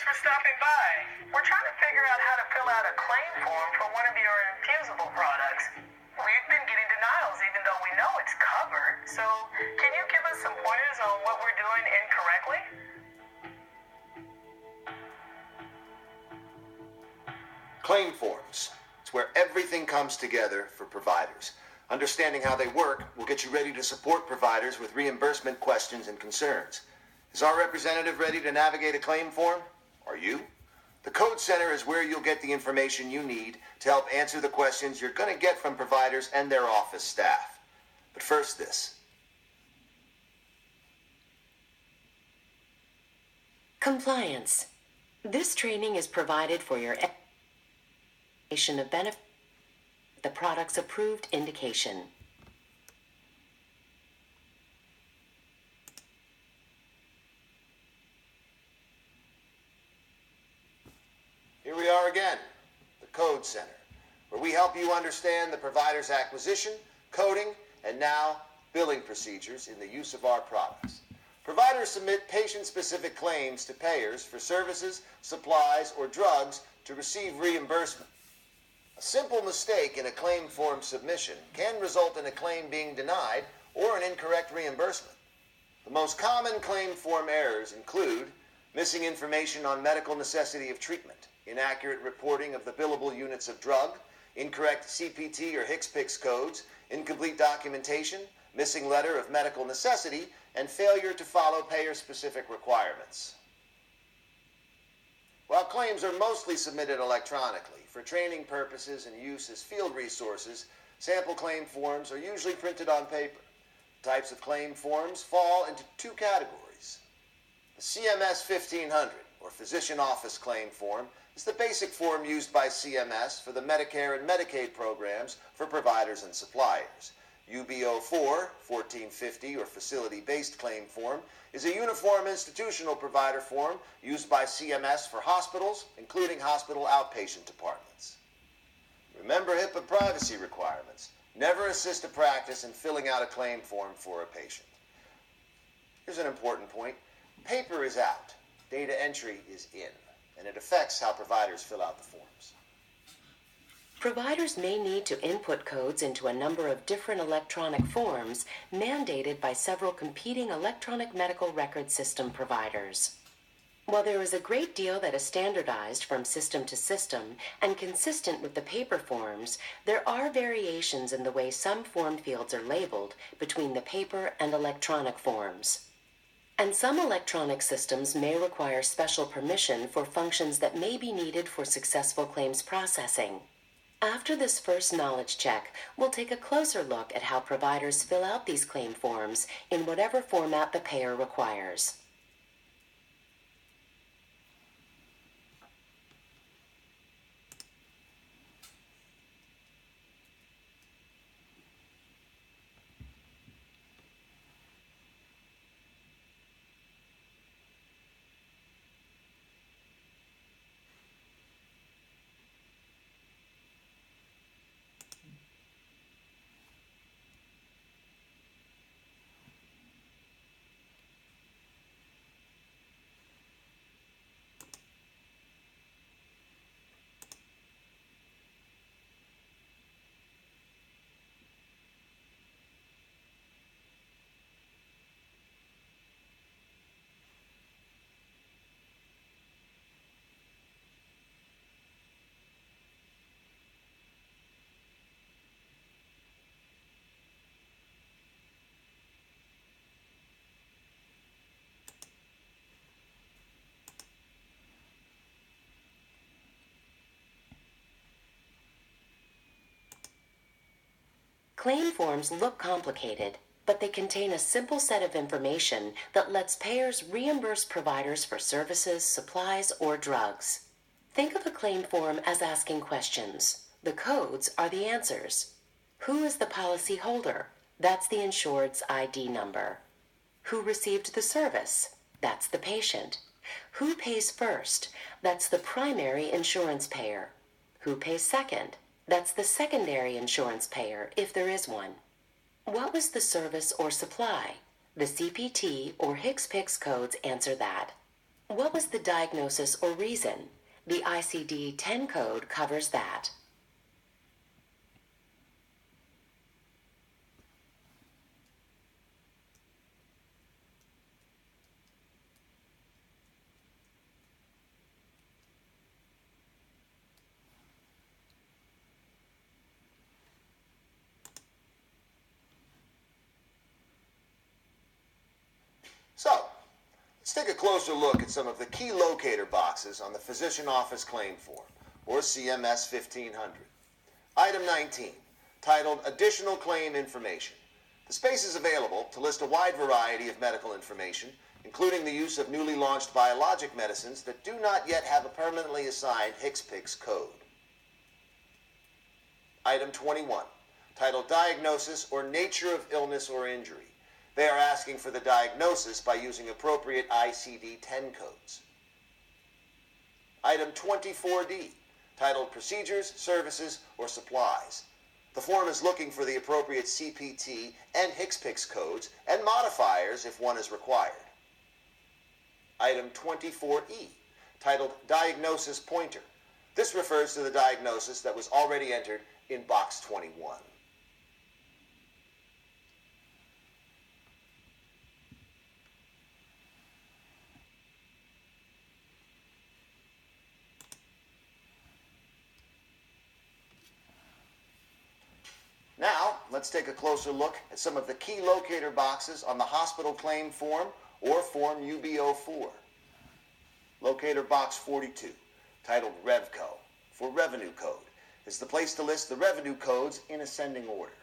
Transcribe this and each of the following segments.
for stopping by. We're trying to figure out how to fill out a claim form for one of your infusible products. We've been getting denials even though we know it's covered. So, can you give us some pointers on what we're doing incorrectly? Claim forms. It's where everything comes together for providers. Understanding how they work will get you ready to support providers with reimbursement questions and concerns. Is our representative ready to navigate a claim form? Are you? The Code Center is where you'll get the information you need to help answer the questions you're going to get from providers and their office staff. But first, this. Compliance. This training is provided for your education of benefit, the product's approved indication. Here we are again, the Code Center, where we help you understand the provider's acquisition, coding, and now billing procedures in the use of our products. Providers submit patient-specific claims to payers for services, supplies, or drugs to receive reimbursement. A simple mistake in a claim form submission can result in a claim being denied or an incorrect reimbursement. The most common claim form errors include missing information on medical necessity of treatment, inaccurate reporting of the billable units of drug, incorrect CPT or HCPCS codes, incomplete documentation, missing letter of medical necessity, and failure to follow payer-specific requirements. While claims are mostly submitted electronically, for training purposes and use as field resources, sample claim forms are usually printed on paper. The types of claim forms fall into two categories. The CMS 1500, or Physician Office Claim Form, is the basic form used by CMS for the Medicare and Medicaid programs for providers and suppliers. UB04, 1450, or Facility-Based Claim Form, is a uniform institutional provider form used by CMS for hospitals, including hospital outpatient departments. Remember HIPAA privacy requirements. Never assist a practice in filling out a claim form for a patient. Here's an important point. Paper is out. Data entry is in, and it affects how providers fill out the forms. Providers may need to input codes into a number of different electronic forms mandated by several competing electronic medical record system providers. While there is a great deal that is standardized from system to system and consistent with the paper forms, there are variations in the way some form fields are labeled between the paper and electronic forms. And some electronic systems may require special permission for functions that may be needed for successful claims processing. After this first knowledge check, we'll take a closer look at how providers fill out these claim forms in whatever format the payer requires. Claim forms look complicated, but they contain a simple set of information that lets payers reimburse providers for services, supplies, or drugs. Think of a claim form as asking questions. The codes are the answers. Who is the policy holder? That's the insured's ID number. Who received the service? That's the patient. Who pays first? That's the primary insurance payer. Who pays second? That's the secondary insurance payer, if there is one. What was the service or supply? The CPT or HCPCS codes answer that. What was the diagnosis or reason? The ICD-10 code covers that. So, let's take a closer look at some of the key locator boxes on the Physician Office Claim Form, or CMS 1500. Item 19, titled Additional Claim Information. The space is available to list a wide variety of medical information, including the use of newly launched biologic medicines that do not yet have a permanently assigned HCPCS code. Item 21, titled Diagnosis or Nature of Illness or Injury. They are asking for the diagnosis by using appropriate ICD-10 codes. Item 24D, titled Procedures, Services, or Supplies. The form is looking for the appropriate CPT and HCPCS codes and modifiers if one is required. Item 24E, titled Diagnosis Pointer. This refers to the diagnosis that was already entered in Box 21. Now, let's take a closer look at some of the key locator boxes on the hospital claim form, or Form UB04. Locator box 42, titled RevCo, for Revenue Code, is the place to list the revenue codes in ascending order.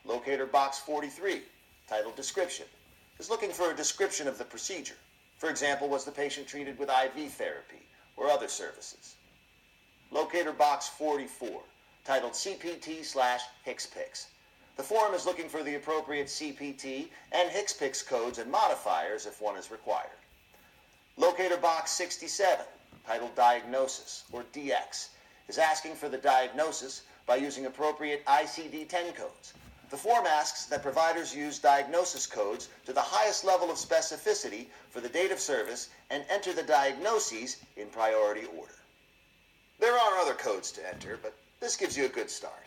Locator box 43, titled Description, is looking for a description of the procedure. For example, was the patient treated with IV therapy or other services? Locator box 44, titled CPT/HCPCS. The form is looking for the appropriate CPT and HCPCS codes and modifiers if one is required. Locator box 67, titled Diagnosis, or DX, is asking for the diagnosis by using appropriate ICD-10 codes. The form asks that providers use diagnosis codes to the highest level of specificity for the date of service and enter the diagnoses in priority order. There are other codes to enter, but this gives you a good start.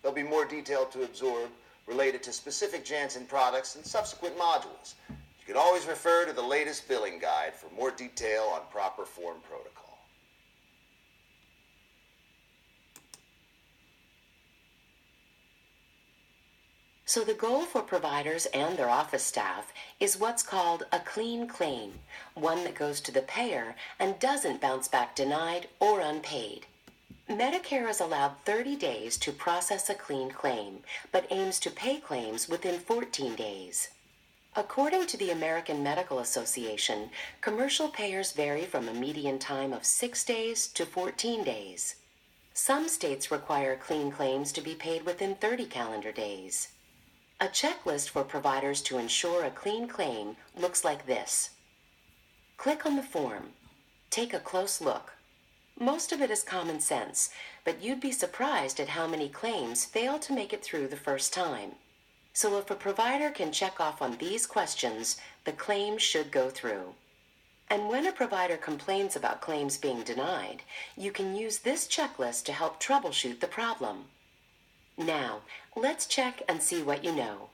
There'll be more detail to absorb related to specific Janssen products in subsequent modules. You can always refer to the latest billing guide for more detail on proper form protocol. So the goal for providers and their office staff is what's called a clean claim, one that goes to the payer and doesn't bounce back denied or unpaid. Medicare is allowed 30 days to process a clean claim, but aims to pay claims within 14 days. According to the American Medical Association, commercial payers vary from a median time of 6 days to 14 days. Some states require clean claims to be paid within 30 calendar days. A checklist for providers to ensure a clean claim looks like this. Click on the form. Take a close look. Most of it is common sense, but you'd be surprised at how many claims fail to make it through the first time. So if a provider can check off on these questions, the claim should go through. And when a provider complains about claims being denied, you can use this checklist to help troubleshoot the problem. Now, let's check and see what you know.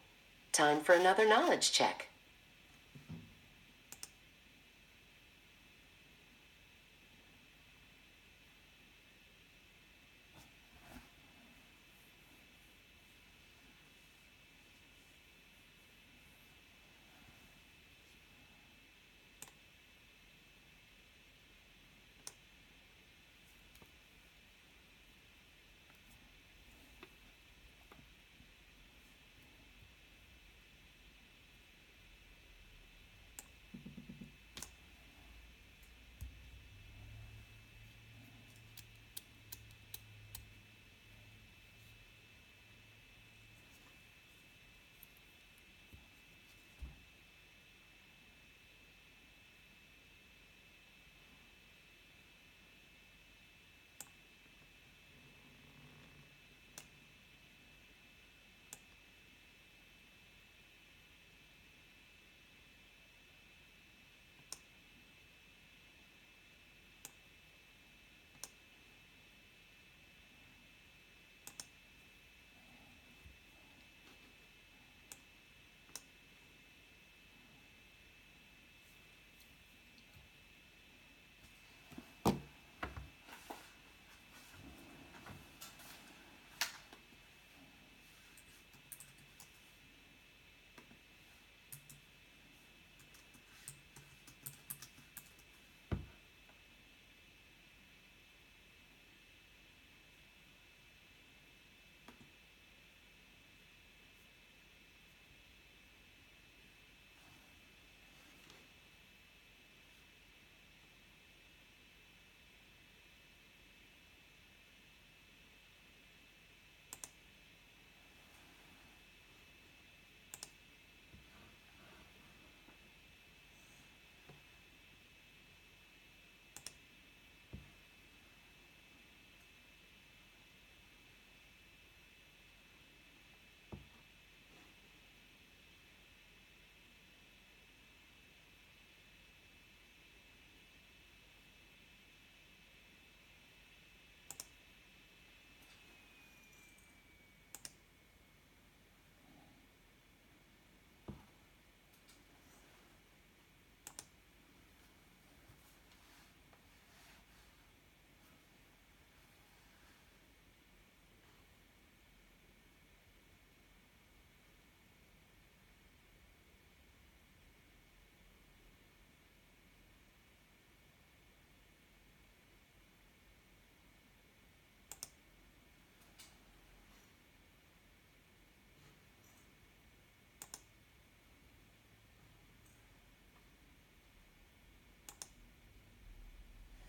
Time for another knowledge check.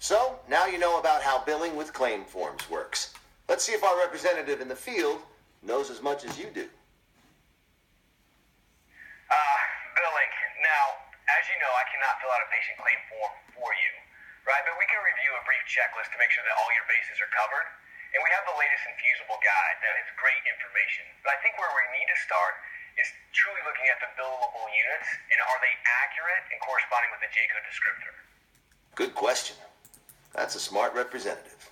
So, now you know about how billing with claim forms works. Let's see if our representative in the field knows as much as you do. Billing. Now, as you know, I cannot fill out a patient claim form for you, right? But we can review a brief checklist to make sure that all your bases are covered. And we have the latest infusible guide that has great information. But I think where we need to start is truly looking at the billable units and are they accurate and corresponding with the J-code descriptor? Good question. That's a smart representative.